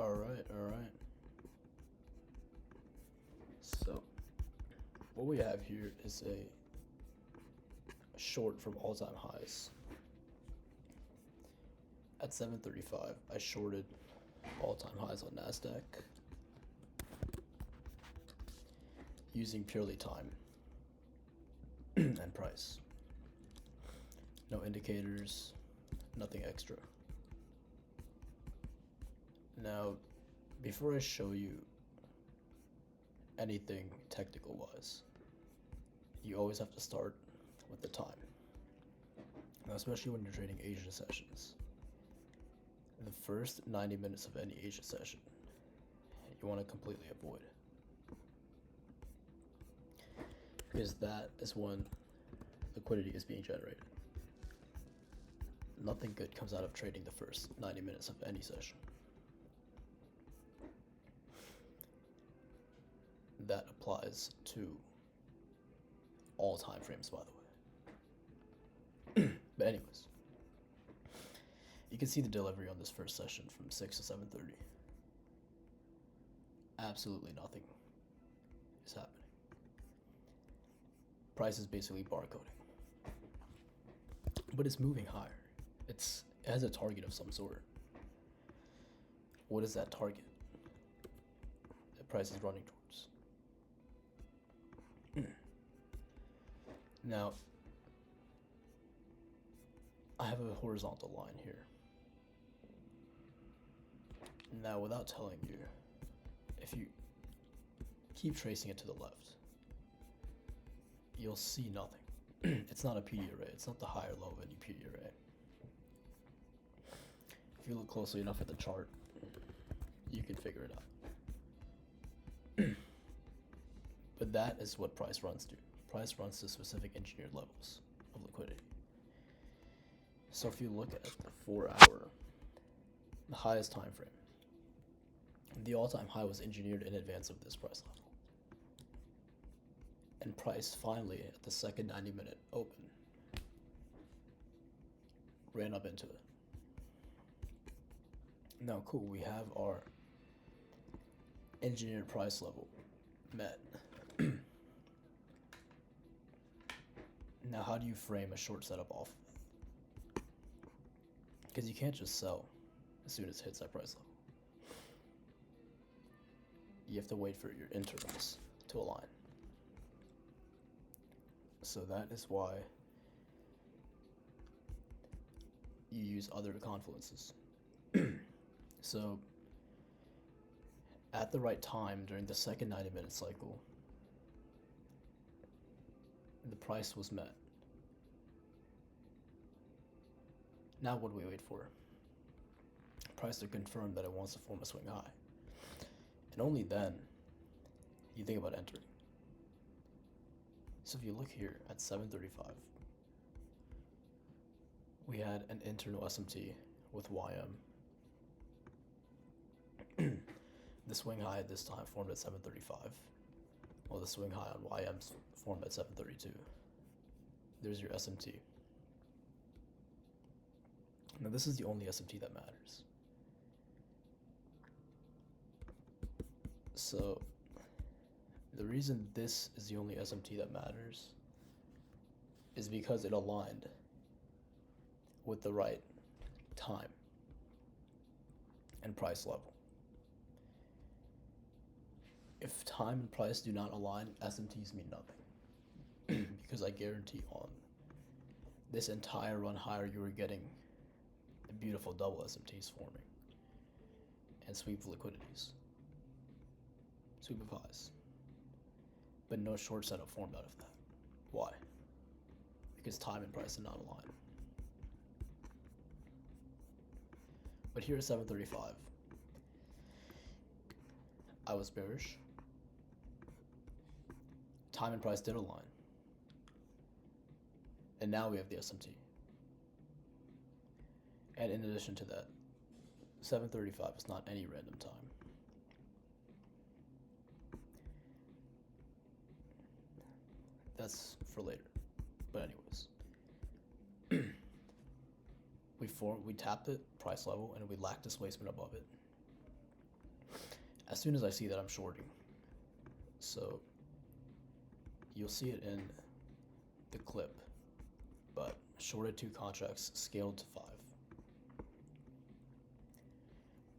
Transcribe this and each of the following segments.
All right. So, what we have here is a short from all-time highs. At 7:35, I shorted all-time highs on Nasdaq using purely time and price. No indicators, nothing extra. Now, before I show you anything technical wise, you always have to start with the time. Now, especially when you're trading Asia sessions. The first 90 minutes of any Asia session, you want to completely avoid. Because that is when liquidity is being generated. Nothing good comes out of trading the first 90 minutes of any session. That applies to all time frames, by the way. But anyways, you can see the delivery on this first session from 6 to 7:30. Absolutely nothing is happening. Price is basically barcoding, but it's moving higher. It has a target of some sort. What is that target? The price is running towards. Now, I have a horizontal line here. Now, without telling you, if you keep tracing it to the left, you'll see nothing. It's not a PD array. It's not the high or low of any PD array. If you look closely enough at the chart, you can figure it out. But that is what price runs to. Price runs to specific engineered levels of liquidity. So if you look at the 4-hour, the highest time frame, the all-time high was engineered in advance of this price level. And price finally, at the second 90-minute open, ran up into it. Now, cool, we have our engineered price level met. Now, how do you frame a short setup off of it? Because you can't just sell as soon as it hits that price level. You have to wait for your intervals to align. So that is why you use other confluences. So at the right time during the second 90-minute cycle, the price was met. Now what do we wait for? Price to confirm that it wants to form a swing high. And only then you think about entering. So if you look here at 7:35, we had an internal SMT with YM. The swing high at this time formed at 7:35, while the swing high on YM formed at 7:32. There's your SMT. Now this is the only SMT that matters. So the reason this is the only SMT that matters is because it aligned with the right time and price level. If time and price do not align, SMTs mean nothing. Because I guarantee on this entire run higher, you were getting the beautiful double SMTs forming and sweep of liquidities, sweep of highs. But no short setup formed out of that. Why? Because time and price did not align. But here at 7:35, I was bearish. Time and price did align. And now we have the SMT. And in addition to that, 7:35 is not any random time. That's for later. But anyways, we tapped it, price level, and we lacked displacement above it. as soon as I see that I'm shorting, so you'll see it in the clip, but shorted 2 contracts, scaled to 5.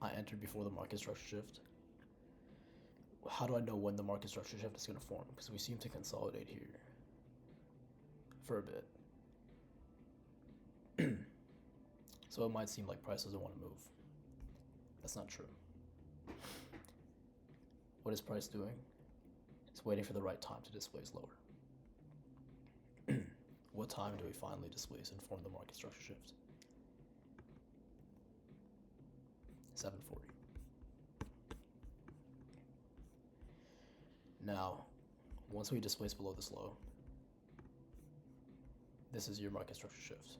I entered before the market structure shift. How do I know when the market structure shift is going to form? Because we seem to consolidate here for a bit. So it might seem like price doesn't want to move. That's not true. What is price doing? It's waiting for the right time to displace lower. What time do we finally displace and form the market structure shift? 7:40. Now, once we displace below this low, this is your market structure shift.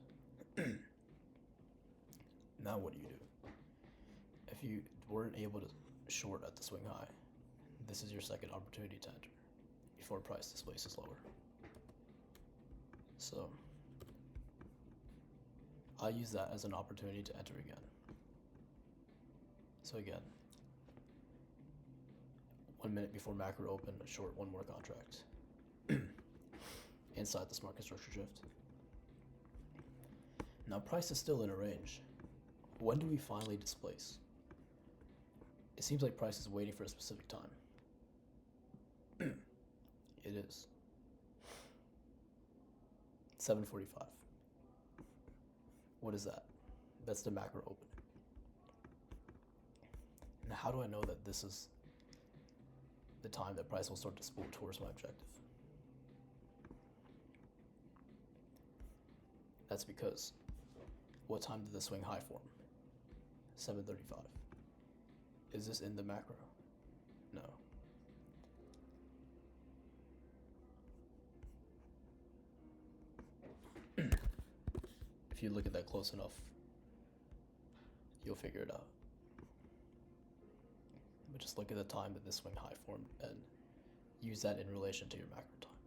Now what do? If you weren't able to short at the swing high, this is your second opportunity to enter before price displaces lower. So I use that as an opportunity to enter again. So again, 1 minute before macro open, short 1 more contract inside this market structure shift. Now price is still in a range. When do we finally displace? It seems like price is waiting for a specific time. It is 7:45. What is that? That's the macro open. Now how do I know that this is the time that price will start to spool towards my objective? That's because what time did the swing high form? 7:35. Is this in the macro? No. If you look at that close enough, you'll figure it out. But just look at the time that this swing high formed and use that in relation to your macro time.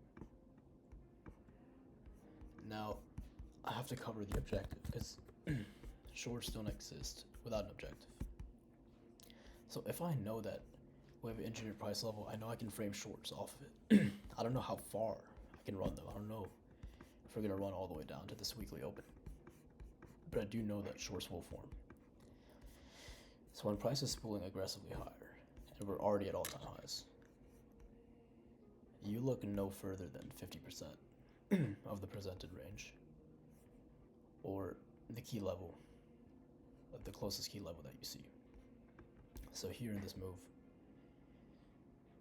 Now, I have to cover the objective because shorts don't exist without an objective. So if I know that we have an engineered price level, I know I can frame shorts off of it. I don't know how far I can run them. I don't know if we're going to run all the way down to this weekly open. But I do know that shorts will form. So when price is spooling aggressively higher, and we're already at all-time highs, you look no further than 50% of the presented range, or the key level, the closest key level that you see. So here in this move,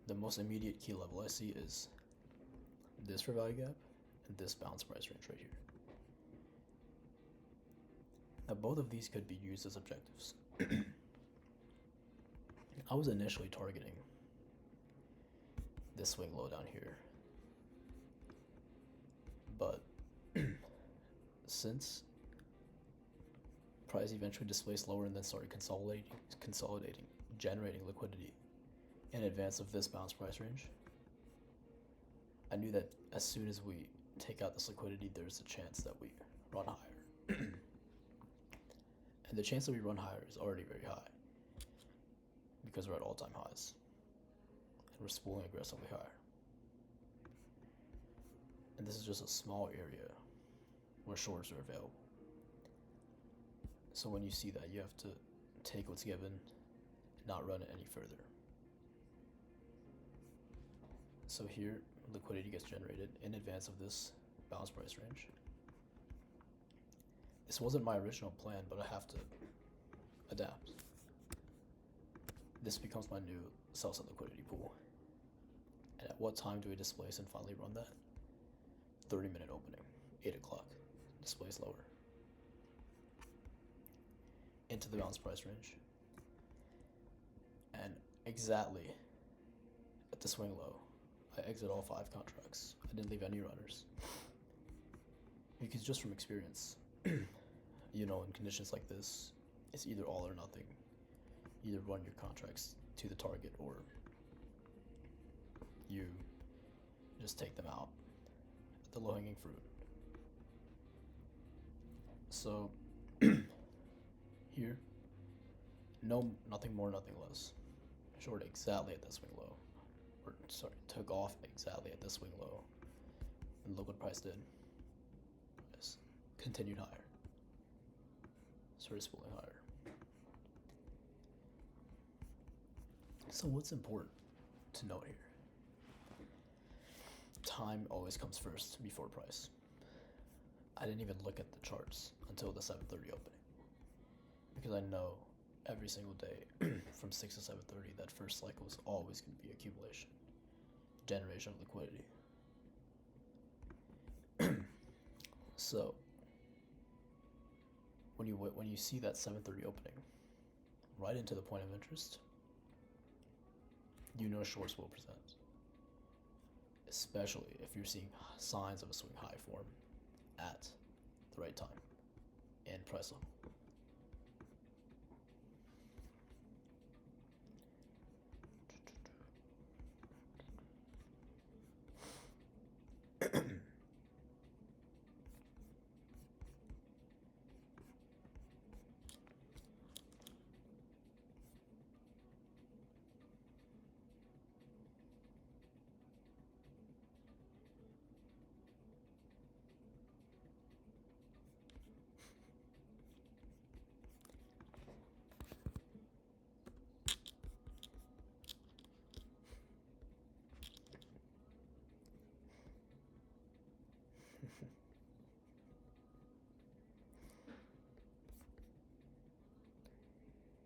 the most immediate key level I see is this for value gap and this bounce price range right here. Now both of these could be used as objectives. I was initially targeting this swing low down here, but since price eventually displaced lower and then started consolidating, generating liquidity in advance of this bounce price range, I knew that as soon as we take out this liquidity, there's a chance that we run higher. And the chance that we run higher is already very high because we're at all-time highs and we're spooling aggressively higher. And this is just a small area where shorts are available. So when you see that, you have to take what's given and not run it any further. So here, liquidity gets generated in advance of this bounce price range. This wasn't my original plan, but I have to adapt. This becomes my new sell-side liquidity pool. And at what time do we displace and finally run that? 30-minute opening, 8 o'clock, displace lower into the bounce price range. And exactly at the swing low, I exit all 5 contracts. I didn't leave any runners. Because just from experience, you know, in conditions like this, it's either all or nothing. Either run your contracts to the target or you just take them out at the low-hanging fruit. So here, nothing more, nothing less. short exactly at that swing low, or sorry, took off exactly at this swing low, and look what price did. Just continued higher, started spooling higher. So what's important to note here? Time always comes first before price. I didn't even look at the charts until the 7:30 opening, because I know every single day from 6 to 7:30 that first cycle is always going to be accumulation, generation of liquidity. So when you see that 7:30 opening right into the point of interest, you know shorts will present, especially if you're seeing signs of a swing high form at the right time and price level.